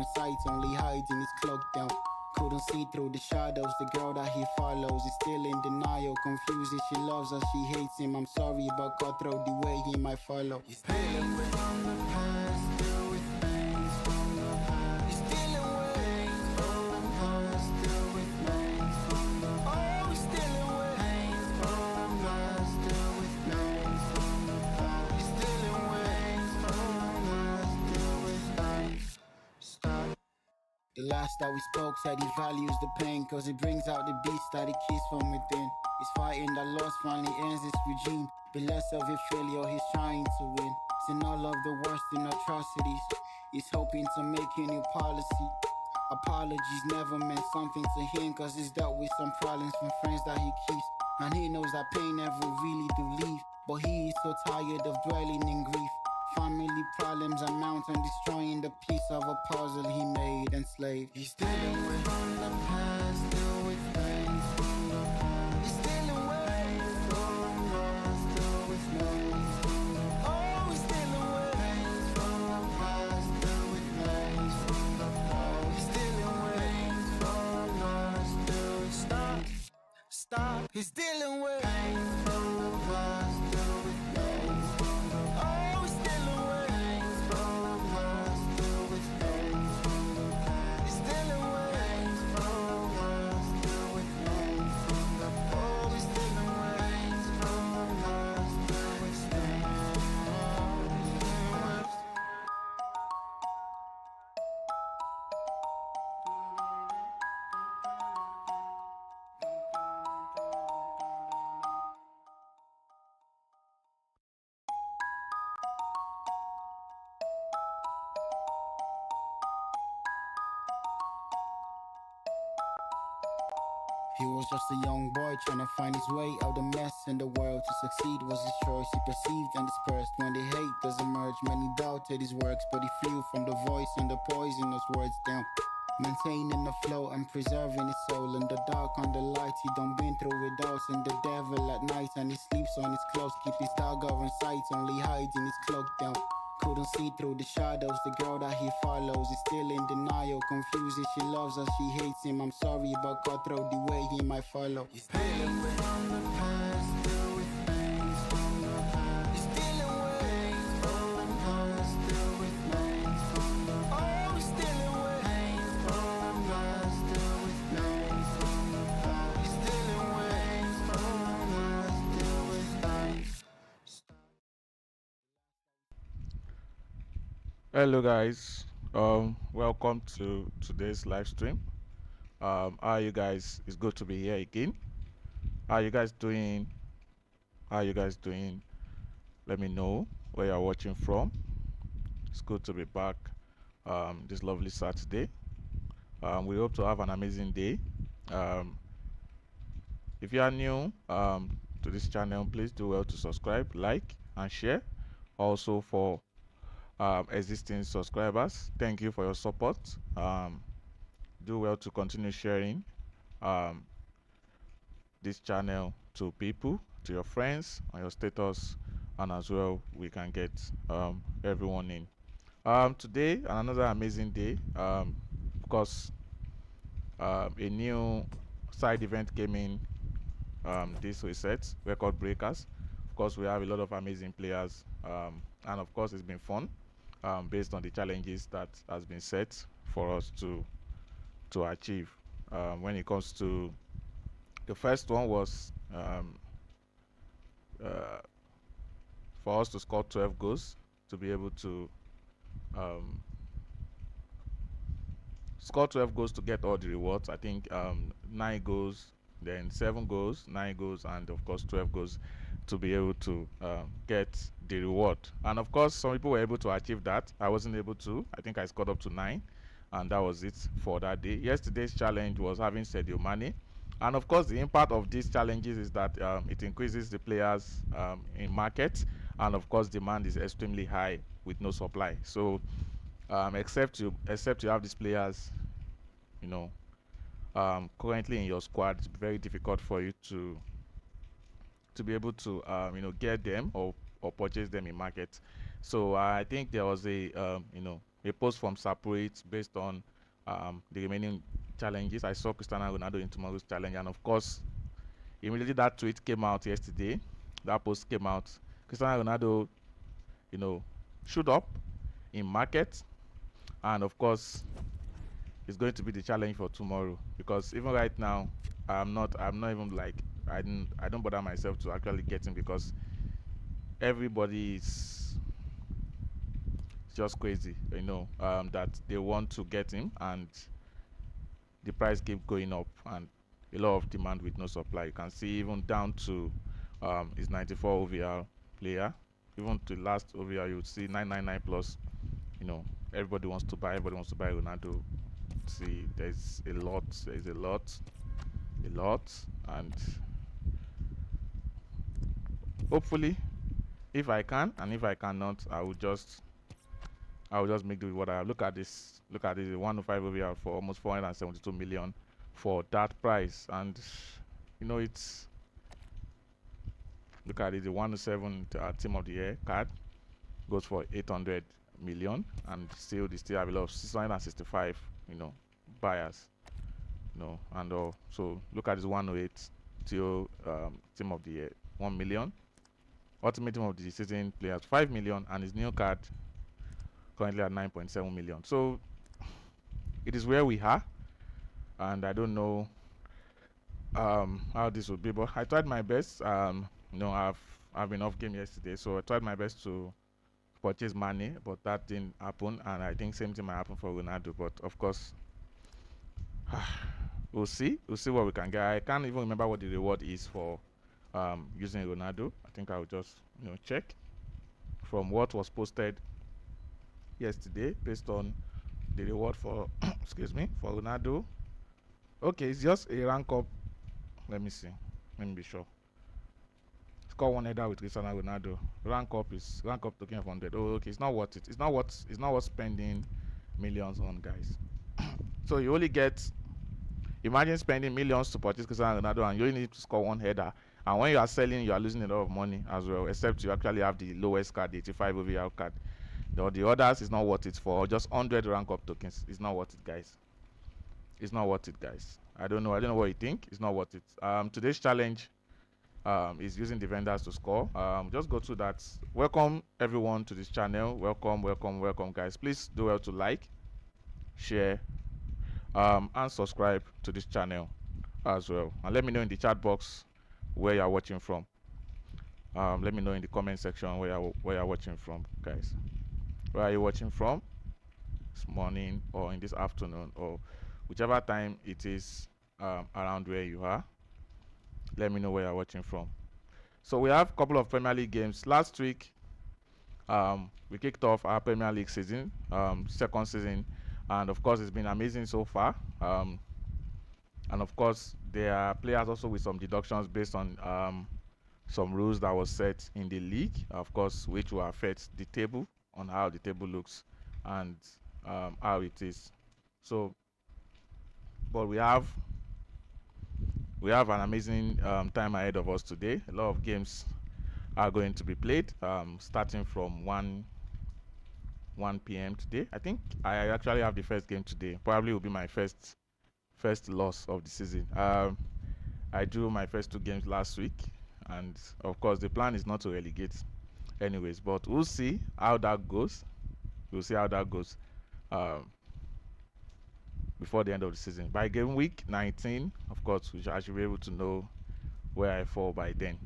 in sight, only hiding his cloak down. Couldn't see through the shadows, the girl that he follows is still in denial, confused if she loves or she hates him. I'm sorry, but cutthroat the way he might follow. He's dealing with from the past, deal with things from the past. He's dealing with things from the past, deal with things from the past. Oh, he's dealing with things from the past, deal with things from the past. He's dealing with things from the past, deal with things. Stop. The last that we spoke said he values the pain, cause it brings out the beast that he keeps from within. He's fighting that loss finally ends this regime. Be less of a failure, he's trying to win. Seen all of the worst in atrocities. He's hoping to make a new policy. Apologies never meant something to him, cause he's dealt with some problems from friends that he keeps. And he knows that pain never really do leave, but he is so tired of dwelling in grief. Family problems amount and destroying the piece of a puzzle he made enslaved. He's dealing with from the past, deal with things from the past. He's dealing with things from the past, deal with things from the past. Oh, he's dealing with things from the past, deal with things from the past. He's dealing with things from the past, deal with stop. He's dealing with things from the past, deal with things from the past. Oh, he's dealing with things from the past, deal with things from the past. He's dealing with things from the past, deal with things from the past. Oh, he's dealing with things from the past, deal with things. He was just a young boy trying to find his way out the mess in the world. To succeed was his choice. He perceived and dispersed when the hate does emerge. Many doubted his works, but he flew from the voice and the poisonous words down. Maintaining the flow and preserving his soul. In the dark, on the light, he done been through it all. And the devil at night, and he sleeps on his clothes. Keep his dagger in sight, only hiding his cloak down. Couldn't see through the shadows, the girl that he follows is still in denial, confused if she loves or she hates him. I'm sorry, but cutthroat the way he might follow. He's dealing with from the past, deal with things from the past. He's dealing with things from the past, deal with things from the past. Oh, he's dealing with things from the past, deal with things from the past. He's dealing with things from the past, deal with things. Hello guys, welcome to today's live stream. How are you guys? It's good to be here again. How are you guys doing? Let me know where you're watching from. It's good to be back this lovely Saturday. We hope to have an amazing day. If you are new to this channel, please do well to subscribe, like and share. Also for existing subscribers, thank you for your support. Do well to continue sharing this channel to people, to your friends, on your status, and as well we can get everyone in. Today another amazing day. Of course, a new side event came in this reset, record breakers. Of course, we have a lot of amazing players, and of course it's been fun based on the challenges that has been set for us to achieve. When it comes to the first one was for us to score 12 goals to be able to score 12 goals to get all the rewards. I think 9 goals, then 7 goals, 9 goals, and of course 12 goals to be able to get the reward. And of course some people were able to achieve that. I wasn't able to. I think I scored up to 9, and that was it for that day. Yesterday's challenge was having Sadio Mane, and of course the impact of these challenges is that it increases the players in market, and of course demand is extremely high with no supply. So except you have these players, you know, currently in your squad, it's very difficult for you to be able to get them or purchase them in market. So I think there was a a post from Separate based on the remaining challenges. I saw Cristiano Ronaldo in tomorrow's challenge, and of course, immediately that tweet came out yesterday. That post came out. Cristiano Ronaldo, shoot up in market, and of course, it's going to be the challenge for tomorrow. Because even right now, I'm not even like I don't bother myself to actually get him because everybody is just crazy, that they want to get him, and the price keep going up, and a lot of demand with no supply. You can see even down to his 94 OVR player, even to last OVR, you would see 999 plus. Everybody wants to buy. Everybody wants to buy Ronaldo. See, there's a lot, and hopefully, if I can, and if I cannot, I will just make do with what I have. Look at this 105 OVR for almost 472 million for that price, and it's, look at it, the 107 team of the year card goes for 800 million, and still they still have a lot of 665 buyers, and so look at this 108 till team of the year 1 million, ultimate team of the season players 5 million, and his new card currently at 9.7 million. So it is where we are, and I don't know how this will be, but I tried my best. I've been off game yesterday, so I tried my best to purchase money, but that didn't happen, and I think same thing might happen for Ronaldo. But of course, we'll see what we can get. I can't even remember what the reward is for using Ronaldo. I think I'll just check from what was posted yesterday based on the reward for excuse me, for Ronaldo. Okay, it's just a rank up. Let me see, let me be sure. Score one header with Cristiano Ronaldo. Rank up token of 100. Oh, okay, it's not worth it. It's not worth spending millions on, guys. So you only get, imagine spending millions to purchase Cristiano Ronaldo, and you only need to score one header. And when you are selling, you are losing a lot of money as well, except you actually have the lowest card, the 85 OVR card. The others is not worth it for just 100 rank up tokens. It's not worth it, guys. It's not worth it, guys. I don't know what you think. It's not worth it. Today's challenge is using the vendors to score. Just go to that. Welcome everyone to this channel. Welcome, guys. Please do well to like, share, and subscribe to this channel as well. And let me know in the chat box where you're watching from. Let me know in the comment section where you're watching from, guys. Where are you watching from? This morning or in this afternoon, or whichever time it is around where you are. Let me know where you're watching from. So we have a couple of Premier League games. Last week, we kicked off our Premier League season, second season, and of course it's been amazing so far. And of course there are players also with some deductions based on some rules that was set in the league, of course, which will affect the table, on how the table looks and how it is. So, but we have an amazing time ahead of us today. A lot of games are going to be played, starting from 1 p.m. today. I think I actually have the first game today. Probably will be my first loss of the season. I drew my first 2 games last week, and of course the plan is not to relegate anyways, but we'll see how that goes. Before the end of the season. By game week 19, of course, I should be able to know where I fall by then.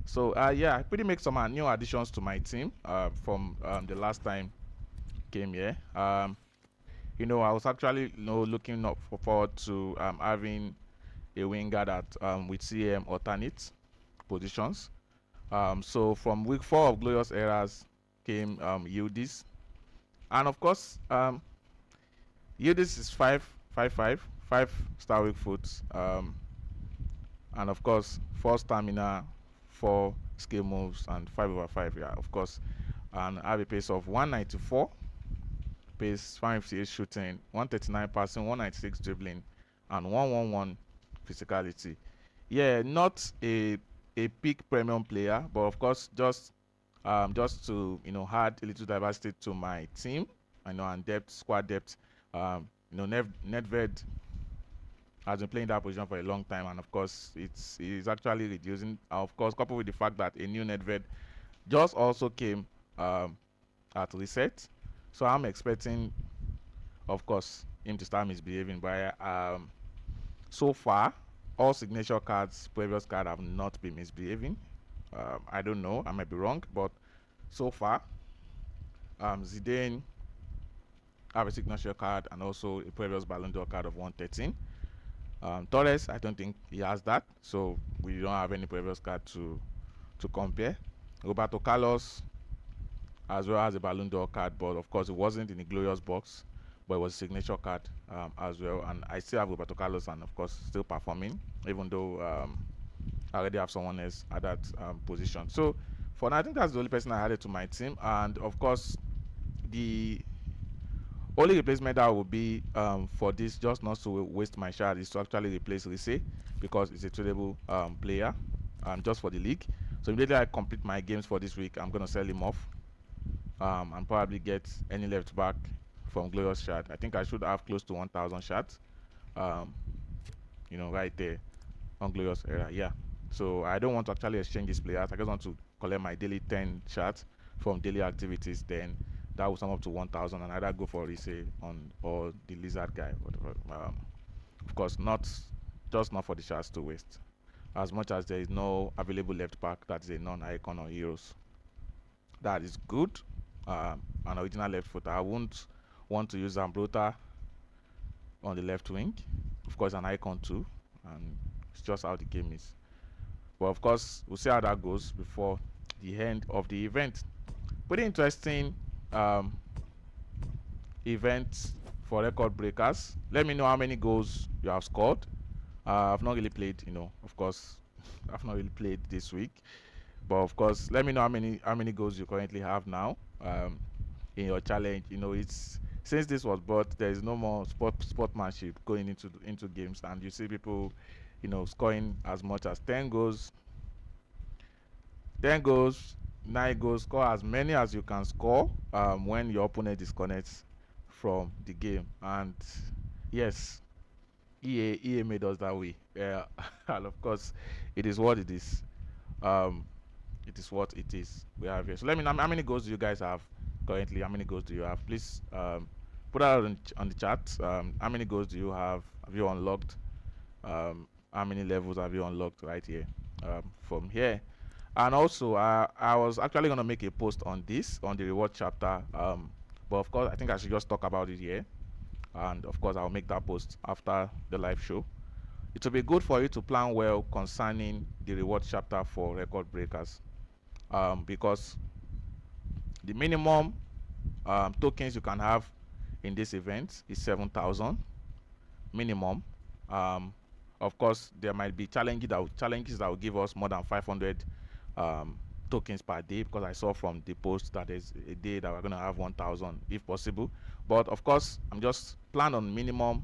So yeah, I pretty make some new additions to my team from the last time came here. I was actually looking forward to having a winger that with CM alternate positions. So from week 4 of Glorious Eras came Yildiz, and of course Yildiz is 5 star weak foot, and of course 4 stamina, 4 skill moves, and 5/5. Yeah, of course, and I have a pace of 194, pace 558 shooting, 139 passing, 196 dribbling, and 111 physicality. Yeah, not a peak premium player, but of course just to add a little diversity to my team, I know, and depth, squad depth. You know, Nedved has been playing that position for a long time, and of course, it's actually reducing. Of course, coupled with the fact that a new Nedved just also came at reset, so I'm expecting, of course, him to start misbehaving. But so far, all signature cards, previous card, have not been misbehaving. I don't know, I might be wrong, but so far, Zidane have a signature card and also a previous Ballon d'Or card of 113. Torres, I don't think he has that, so we don't have any previous card to compare. Roberto Carlos as well as a Ballon d'Or card, but of course it wasn't in the glorious box, but it was a signature card as well. And I still have Roberto Carlos, and of course still performing, even though I already have someone else at that position. So for now, I think that's the only person I added to my team. And of course, the only replacement that would be for this, just not to waste my shard, is to actually replace Risse, because it's a tradable player just for the league. So immediately I complete my games for this week, I'm going to sell him off and probably get any left back from Glorious Shard. I think I should have close to 1,000 shards, you know, right there on Glorious Era. Yeah. So I don't want to actually exchange these players. I just want to collect my daily 10 shards from daily activities. Then that will sum up to 1,000, and either go for Risse on or the Lizard guy, whatever. Of course, not for the shards to waste. As much as there is no available left back that is a non-icon or heroes, that is good. An original left footer. I won't want to use Ambrota on the left wing. Of course, an icon too, and it's just how the game is. But of course, we'll see how that goes before the end of the event. Pretty interesting event for record breakers. Let me know how many goals you have scored. I've not really played, you know, of course, I've not really played this week. But of course, let me know how many goals you currently have now in your challenge. You know, it's since this was bought, there is no more sportsmanship going into games, and you see people, you know, scoring as much as 10 goals, 9 goals. Score as many as you can score when your opponent disconnects from the game. And yes, EA made us that way. Yeah, and of course, it is what it is. It is what it is. We have here. So let me know how many goals do you guys have currently. How many goals do you have? Please put that on the chat. How many goals do you have? Have you unlocked? How many levels have you unlocked right here from here? And also, I was actually going to make a post on this, on the reward chapter. But of course, I think I should just talk about it here. And of course, I'll make that post after the live show. It will be good for you to plan well concerning the reward chapter for record breakers. Because the minimum tokens you can have in this event is 7,000 minimum. Of course, there might be challenges that will give us more than 500 tokens per day, because I saw from the post that there's a day that we're going to have 1,000 if possible. But of course, I'm just plan on minimum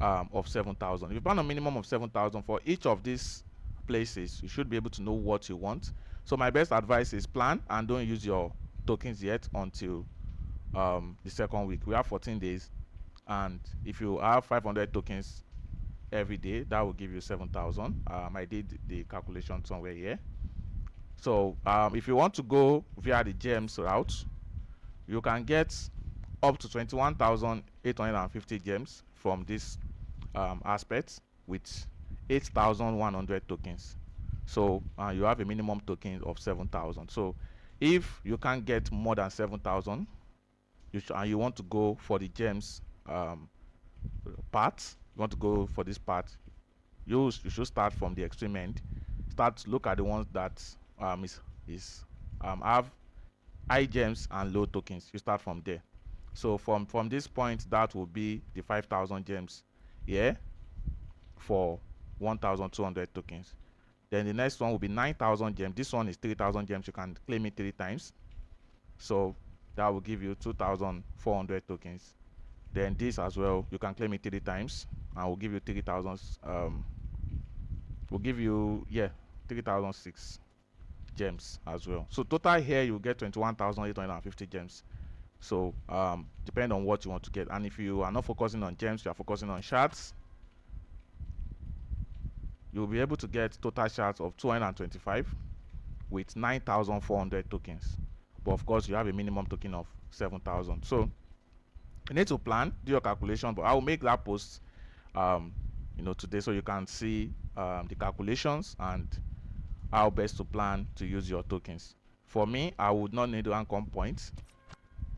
of 7,000. If you plan on minimum of 7,000 for each of these places, you should be able to know what you want. So my best advice is plan and don't use your tokens yet until the second week. We have 14 days, and if you have 500 tokens every day, that will give you 7,000. I did the calculation somewhere here. So if you want to go via the gems route, you can get up to 21,850 gems from this aspect with 8,100 tokens. So you have a minimum token of 7,000. So if you can't get more than 7,000, and you want to go for the gems part, you want to go for this part, you should start from the extreme end. Look at the ones that have high gems and low tokens. You start from there. So from this point, that will be the 5,000 gems here for 1,200 tokens. Then the next one will be 9,000 gems. This one is 3,000 gems. You can claim it 3 times. So that will give you 2,400 tokens. Then this as well, you can claim it 3 times, and will give you 3,000. Will give you 3,006 gems as well. So total here you get 21,850 gems So depend on what you want to get. And if you are not focusing on gems, you are focusing on shards, you'll be able to get total shards of 225 with 9,400 tokens. But of course, you have a minimum token of 7,000. So you need to plan, do your calculation. But I will make that post, today, so you can see the calculations and how best to plan to use your tokens. For me, I would not need rank on points,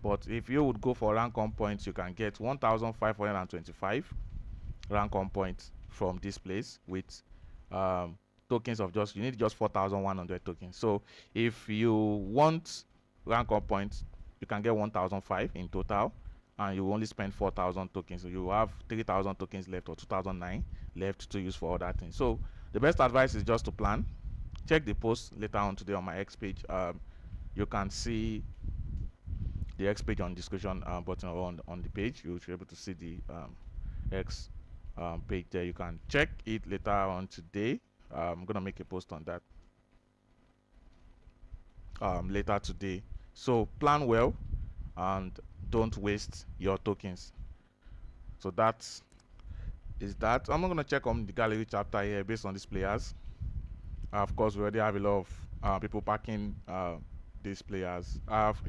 but if you would go for rank on points, you can get 1,525 rank on points from this place with tokens of you need just 4,100 tokens. So if you want rank on points, you can get 1,005 in total, and you only spend 4,000 tokens. So you have 3,000 tokens left, or 2,009 left to use for other things. So the best advice is just to plan. Check the post later on today on my X page. You can see the X page on description button on the page. You should be able to see the X page there. You can check it later on today. I'm gonna make a post on that later today. So plan well and don't waste your tokens. So that is that. I'm not gonna check on the gallery chapter here based on these players. Of course, we already have a lot of people packing these players. I've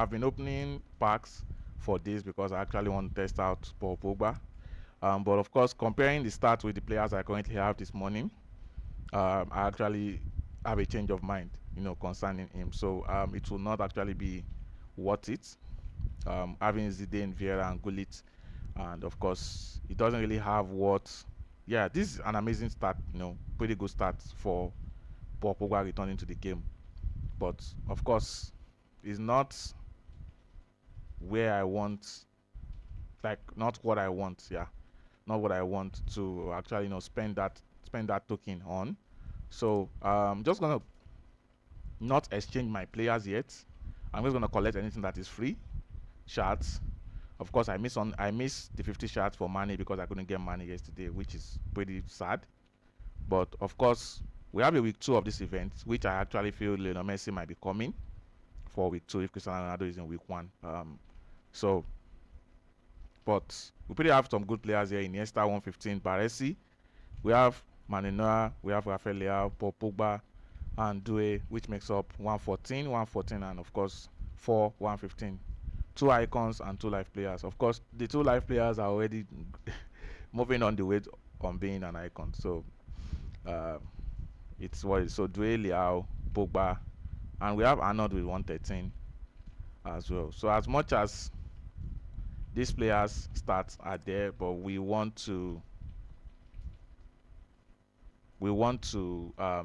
been opening packs for this because I actually want to test out Paul Pogba. But of course, comparing the stats with the players I currently have this morning, I actually have a change of mind, concerning him. So it will not actually be worth it. Having Zidane, Vieira, and Gullit, and of course, it doesn't really have what. Yeah, this is an amazing start. Pretty good start for Paul Pogba returning to the game. But of course, it's not where I want. Like, not what I want. Yeah, not what I want to actually spend that token on. So I'm just gonna not exchange my players yet. I'm just gonna collect anything that is free shards. Of course, I missed the 50 shards for money because I couldn't get money yesterday, which is pretty sad. But of course, we have a week 2 of this event, which I actually feel Lionel Messi might be coming for week 2 if Cristiano Ronaldo is in week 1. But we pretty have some good players here. Iniesta 115, Baresi. We have Maninoa, we have Rafael Leao, Paul Pogba, and Due, which makes up 114, and of course 115. 2 icons and 2 live players. Of course, the 2 live players are already moving on the way on being an icon. So it's what. So Due, Leao, Pogba, and we have Arnold with 113 as well. So as much as these players stats are there, but we want to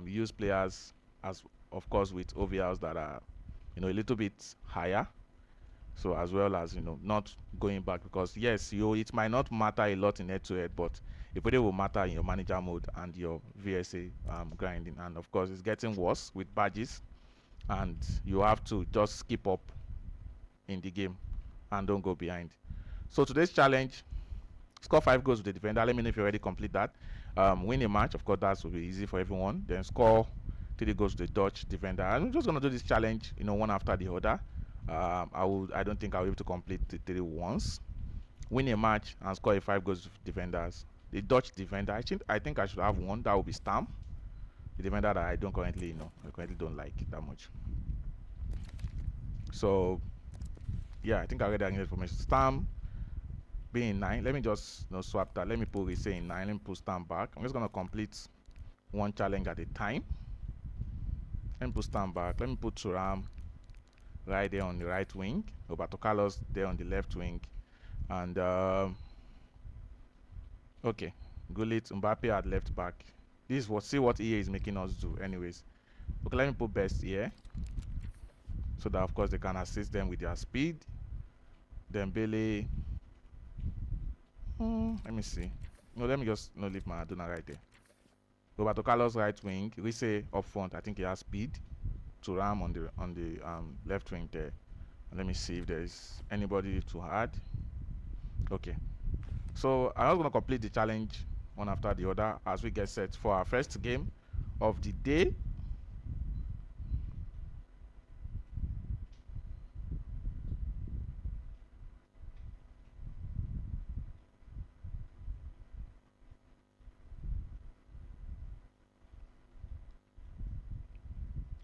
use players as, of course, with OVLs that are a little bit higher. So as well as not going back, because yes, it might not matter a lot in head-to-head, but it really will matter in your manager mode and your VSA grinding. And of course, it's getting worse with badges, and you have to just keep up in the game and don't go behind. So today's challenge: score 5 goals with the defender. Let me know if you already complete that. Win a match, of course, that will be easy for everyone. Then score 3 goals with the Dutch defender. I'm just gonna do this challenge, one after the other. I don't think I'll be able to complete the 3 once. Win a match and score a 5 goals with defenders. The Dutch defender, I think I should have one. That will be Stam, the defender that I don't currently, I currently don't like that much. So yeah, I think I already have information. Stam being 9. Let me just swap that. Let me put Rese in 9. Let me put Stam back. I'm just gonna complete one challenge at a time. Let me put Stam back. Let me put Thuram right there on the right wing. Roberto Carlos there on the left wing. And okay, Gullit, Mbappe at left back. This is see what EA is making us do anyways. Okay, let me put Best here, so that of course they can assist them with their speed. Dembele, let me see. No, let me just leave Maradona right there. Roberto Carlos right wing. Rese up front. I think he has speed. Thuram on the left wing there. And let me see if there's anybody to add. Okay. So I'm going to complete the challenge one after the other as we get set for our first game of the day.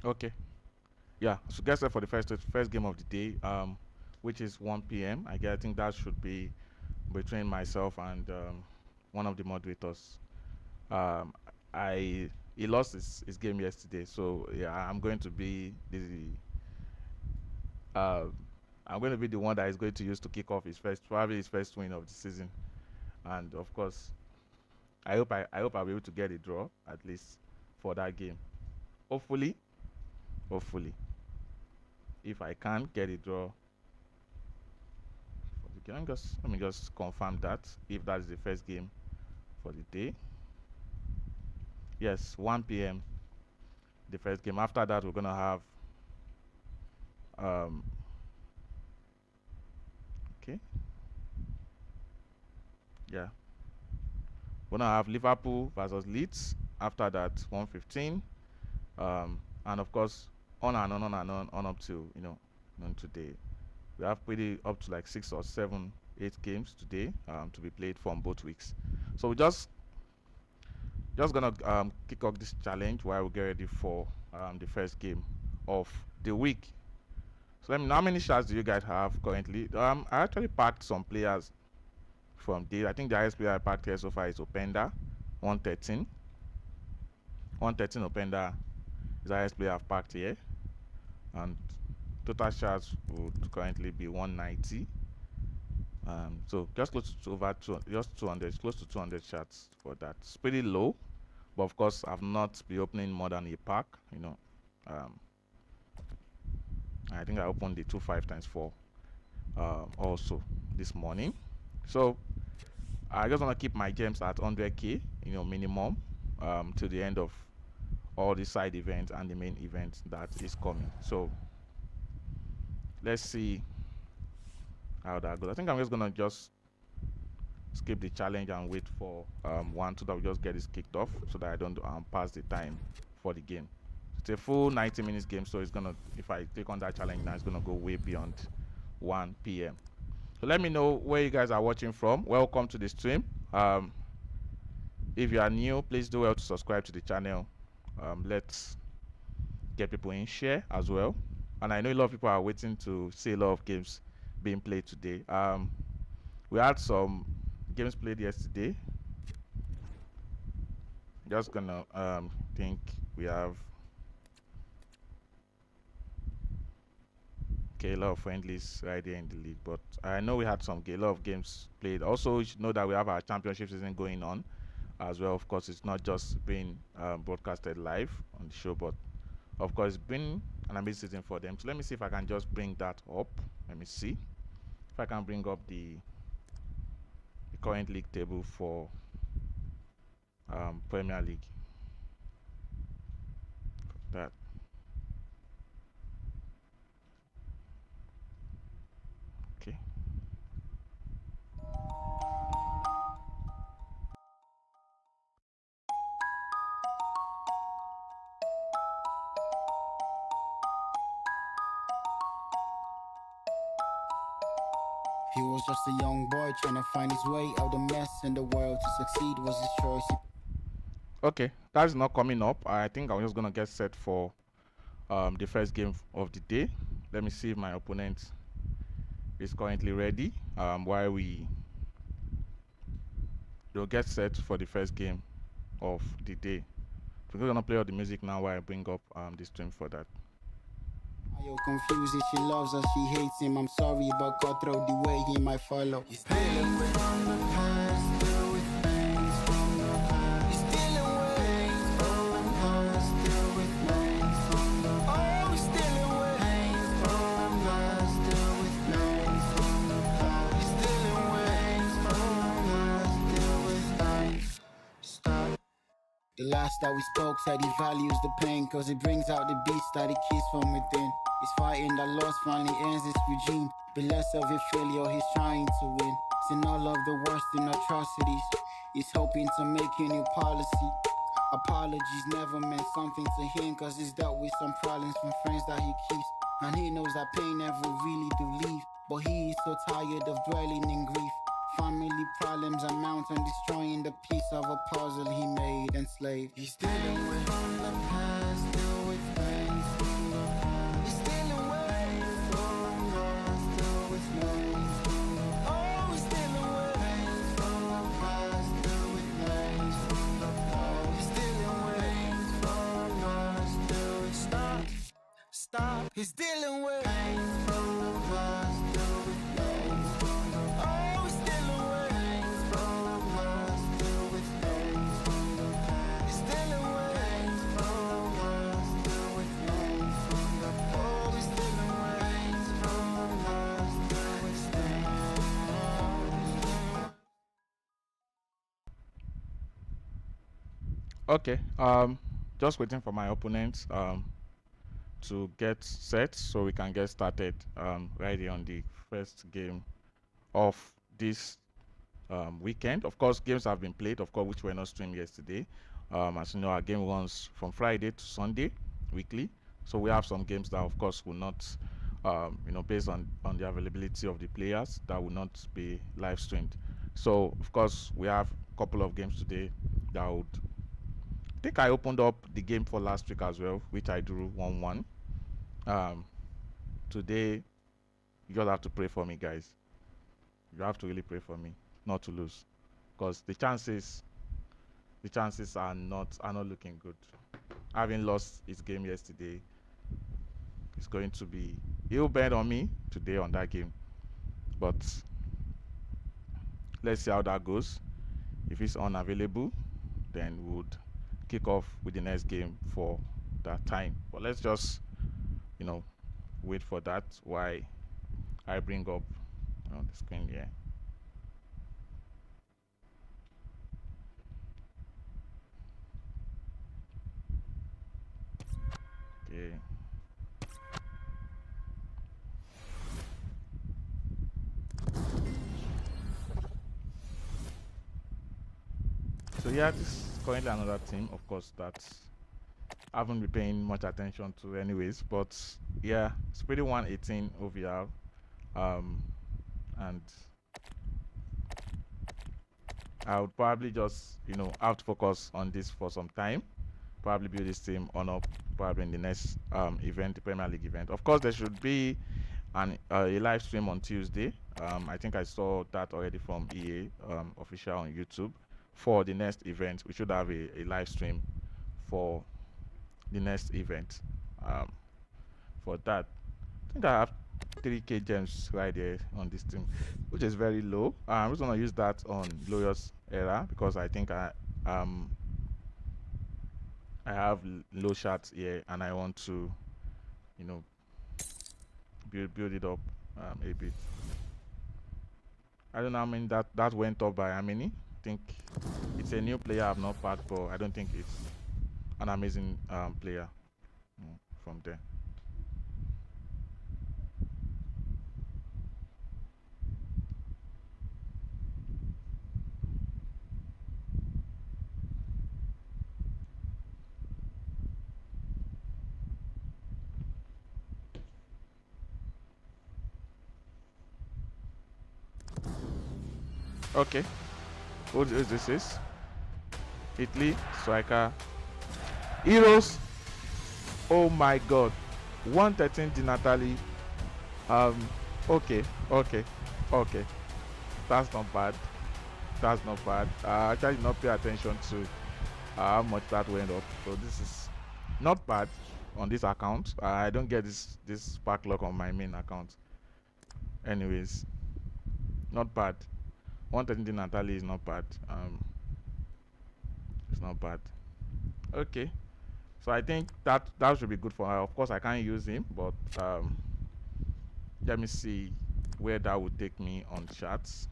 Okay. Yeah. So get set for the first game of the day, which is 1 p.m. I think that should be between myself and one of the moderators. Um, I he lost his game yesterday, so yeah, uh, I'm going to be the one that is going to use to kick off probably his first win of the season. And of course, I hope I'll be able to get a draw at least for that game. Hopefully, hopefully, if I can get a draw for the game, let me just confirm that if that is the first game for the day. Yes, 1 p.m. the first game. After that, we're gonna have um okay, yeah, we're gonna have Liverpool versus Leeds. After that, 1:15. And of course, on up to on today. We have pretty up to like 6 or 7, 8 games today to be played from both weeks. So we just gonna kick off this challenge while we get ready for the first game of the week. So let me know, how many shots do you guys have currently? I actually packed some players from day. I think the highest player I packed here so far is Openda, 113. 113 Openda is the highest player I've packed here, and total shots would currently be 190. So just close to over 200, just 200, close to 200 shots for that. It's pretty low, but of course I've not been opening more than a pack. I think I opened the 25 times 4 also this morning. So I just want to keep my gems at 100k, minimum, till the end of all the side events and the main event that is coming. So let's see how that goes. I think I'm just gonna skip the challenge and wait for one so that we just get this kicked off so that I don't pass the time for the game. It's a full 90 minutes game, so it's gonna, if I click on that challenge now, it's gonna go way beyond 1 p.m. So let me know where you guys are watching from. Welcome to the stream. If you are new, please do well to subscribe to the channel. Let's get people in, share as well. And I know a lot of people are waiting to see a lot of games being played today. We had some games played yesterday. Just gonna think we have a lot of friendlies right there in the league, but I know we had a lot of games played. Also, you should know that we have our championship season going on as well. Of course, it's not just being broadcasted live on the show, but of course it's been an amazing season for them. So let me see if I can just bring that up. Let me see if I can bring up the current league table for Premier League. That. Okay. He was just a young boy trying to find his way out of the mess in the world. To succeed was his choice. Okay, that's not coming up. I think I'm just gonna get set for the first game of the day. Let me see if my opponent is currently ready. While they'll get set for the first game of the day. So we're gonna play all the music now while I bring up the stream for that. Confused if she loves us, she hates him. I'm sorry, but God throw the way he might follow. He's stealing from the past, deal with things from the past. He's stealing ways from the past, deal with things from the past. He's stealing ways from the past, deal with things from the past. He's stealing ways from the past, deal with things. Stop. The last that we spoke said he values the pain, cause it brings out the beast that he keeps from within. He's fighting that loss finally ends this regime. Be less of a failure, he's trying to win. Seen all of the worst in atrocities. He's hoping to make a new policy. Apologies never meant something to him, cause he's dealt with some problems from friends that he keeps. And he knows that pain never really do leave, but he is so tired of dwelling in grief. Family problems amount and destroying the piece of a puzzle he made enslaved. He's dealing with from the past, deal with things He's dealing with painful ones, do with painful. Oh, he's dealing with painful ones, do with painful. He's dealing with painful ones, do with painful. Oh, he's dealing with painful ones, do with painful. Okay, just waiting for my opponents to get set so we can get started right here on the first game of this weekend. Of course, games have been played, of course, which were not streamed yesterday. As you know, our game runs from Friday to Sunday weekly, so we have some games that, of course, will not, based on the availability of the players, that will not be live streamed. So, of course, we have a couple of games today that would. I think I opened up the game for last week as well, which I drew 1-1. Today, you just have to pray for me, guys. You have to really pray for me not to lose, because the chances are not looking good. Having lost his game yesterday, it's going to be, he'll bet on me today on that game, but let's see how that goes. If it's unavailable, then we would kick off with the next game for that time. But let's just wait for that while I bring up on the screen here. Okay. So yeah, this is currently another team, of course, that I haven't been paying much attention to anyways, but yeah, it's pretty 118 OVR, and I would probably just have to focus on this for some time, probably build this team on up probably in the next event, the Premier League event. Of course, there should be a live stream on Tuesday. I think I saw that already from EA official on YouTube. For the next event, we should have a live stream for the next event. For that, I think I have 3k gems right there on this team, which is very low. I'm just gonna use that on Glorious Era because I think I have low shots here and I want to build it up a bit. I don't know how many that went up by how many. I think it's a new player I've not packed, but I don't think it's an amazing player from there. Okay, what is this? Italy striker Heroes. Oh my god, 113 Di Natale. Okay, that's not bad. I actually did not pay attention to how much that went up, so this is not bad on this account. I don't get this pack lock on my main account anyways. Not bad. 113 Di Natale is not bad. It's not bad. Okay, so I think that should be good for her. Of course, I can't use him, but let me see where that would take me on charts.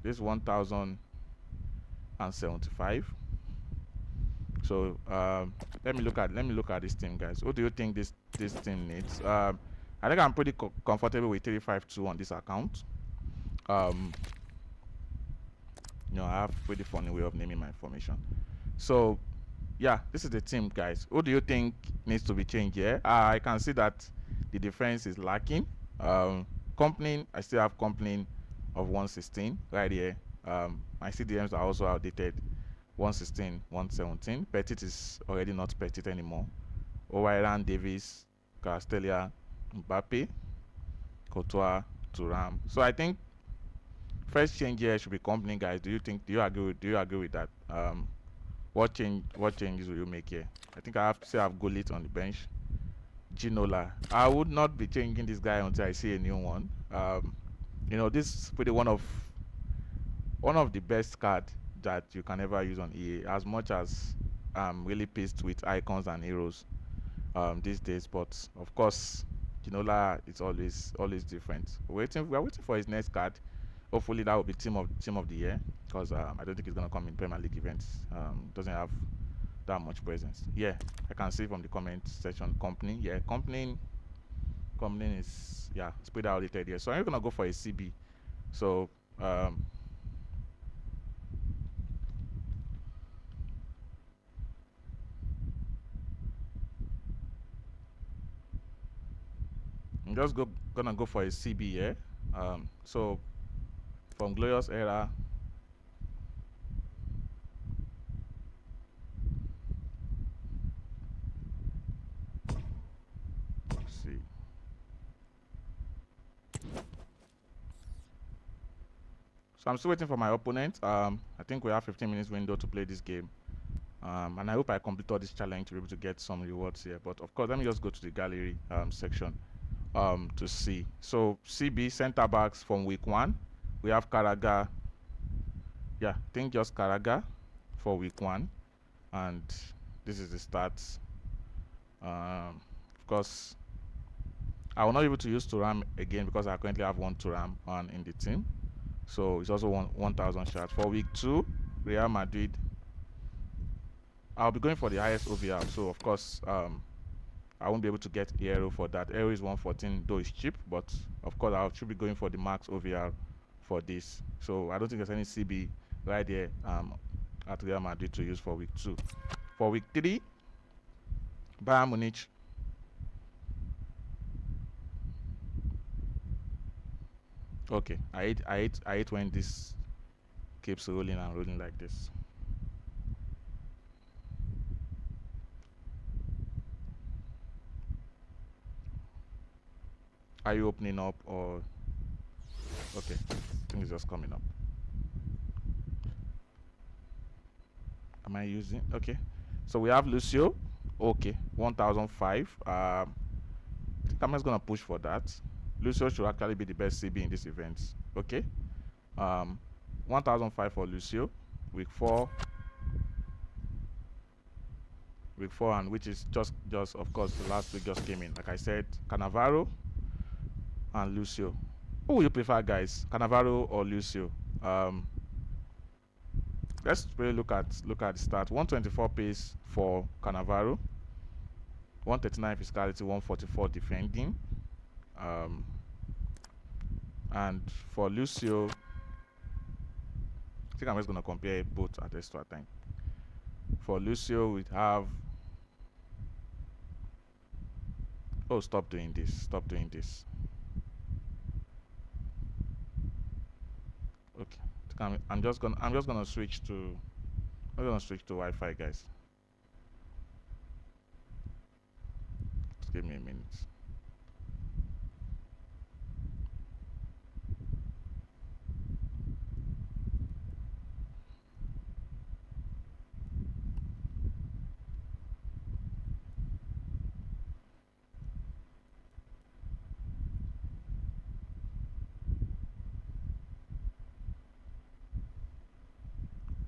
This 1075. So let me look at this team, guys. What do you think this team needs? I think I'm pretty comfortable with 352 on this account. I have a pretty funny way of naming my formation. So yeah, this is the team, guys. What do you think needs to be changed here? I can see that the defense is lacking. Company, I still have company of 116 right here. My CDMs are also outdated. 116, 117. Petit is already not Petit anymore. Owairan, Davis, Castelia, Mbappe, Courtois, Thuram. So I think first change here should be company, guys. Do you agree with that? What changes will you make here? I think I still have Gullit on the bench. Ginola. I would not be changing this guy until I see a new one. You know, this is pretty one of the best card that you can ever use on EA. As much as I'm really pissed with icons and heroes these days, but of course, Ginola is always different. We are waiting for his next card. Hopefully, that will be team of the year, because I don't think he's gonna come in Premier League events. Doesn't have that much presence. Yeah, I can see from the comment section company. Yeah, company is, yeah, it's pretty outdated here. So I'm gonna go for a CB. So I'm just gonna go for a CB here. So from Glorious Era, let's see. So I'm still waiting for my opponent. I think we have 15 minutes window to play this game. And I hope I complete all this challenge to be able to get some rewards here. But of course, let me just go to the gallery section to see. So CB center backs from week 1. We have Karaga. Yeah, I think just Karaga for week 1. And this is the stats. Of course, I will not be able to use Turam again because I currently have one Turam in the team. So it's also 1,000 shots. For week 2, Real Madrid, I'll be going for the highest OVR. So of course, I won't be able to get Aero for that. Aero is 114, though it's cheap, but of course I should be going for the max OVR for this. So I don't think there's any CB right there at Real Madrid to use for week 2. For week 3, Bayern Munich. Okay, I hate when this keeps rolling and rolling like this. Are you opening up or? Okay, I think it's just coming up. Am I using? Okay, so we have Lucio. Okay, 1,005. I think I'm just gonna push for that. Lucio should actually be the best CB in this event. Okay, 1,005 for Lucio. Week 4, and which is just of course the last week just came in. Like I said, Cannavaro and Lucio. Who will you prefer, guys? Cannavaro or Lucio? Let's really look at the start. 124 pace for Cannavaro, 139 physicality, 144 defending. And for Lucio, I think I'm just gonna compare both at extra time. For Lucio, we have. Oh, stop doing this! Stop doing this. Okay, I'm just gonna switch to. I'm gonna switch to Wi-Fi, guys. Just give me a minute.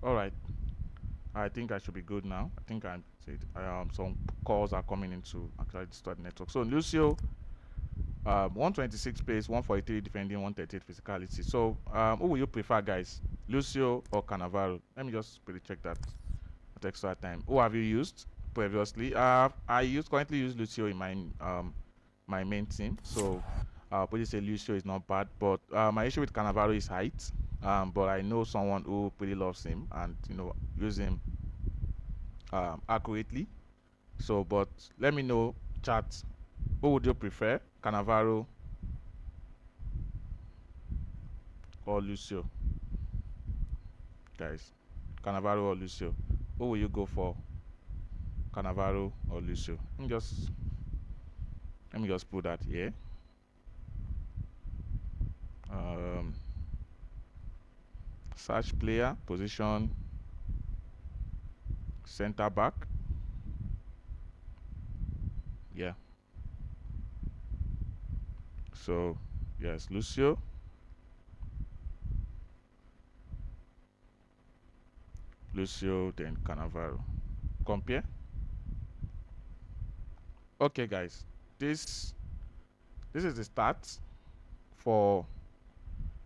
All right. I think I should be good now. I think I'm some calls are coming in to actually start the network. So Lucio, 126 pace, 143 defending, 138 physicality. So who will you prefer, guys? Lucio or Cannavaro? Let me just really check that at extra time. Who have you used previously? I currently use Lucio in my my main team. So I'll probably say Lucio is not bad, but my issue with Cannavaro is height. But I know someone who pretty loves him and use him accurately. So, but let me know, chat. Who would you prefer, Cannavaro or Lucio? Guys, Cannavaro or Lucio? Who will you go for, Cannavaro or Lucio? Let me just put that here. Search player position, center back. Yeah, So yes, Lucio. Lucio, then Cannavaro. Compare. Okay, guys, this is the start for.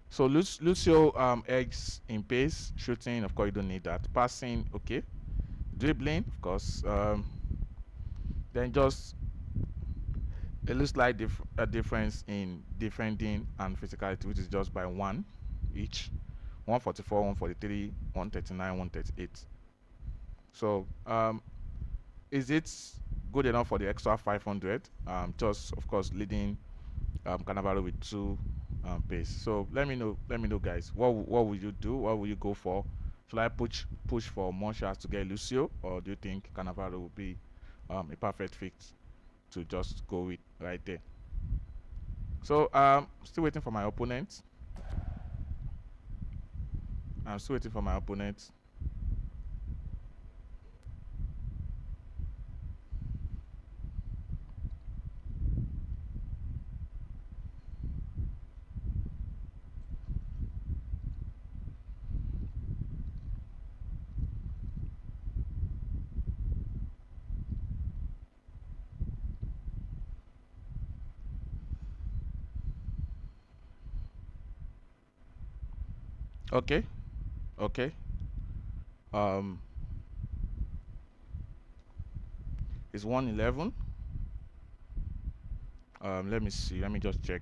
So Lucio eggs in pace, shooting, of course you don't need that. Passing, okay. Dribbling, of course. Then just a little slight difference in defending and physicality, which is just by one each. 144, 143, 139, 138. So is it good enough for the extra 500? Just of course leading Cannavaro with 2 pace. So let me know, guys. What will you do? What will you go for? Should I push for more shots to get Lucio, or do you think Cannavaro will be a perfect fit to just go with right there? So still waiting for my opponent. I'm still waiting for my opponent. Okay, okay. Um, it's 111. Let me see. Let me just check.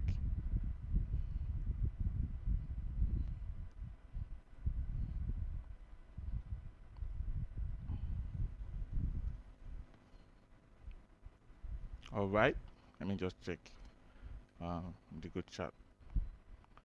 All right. Let me just check the good chat.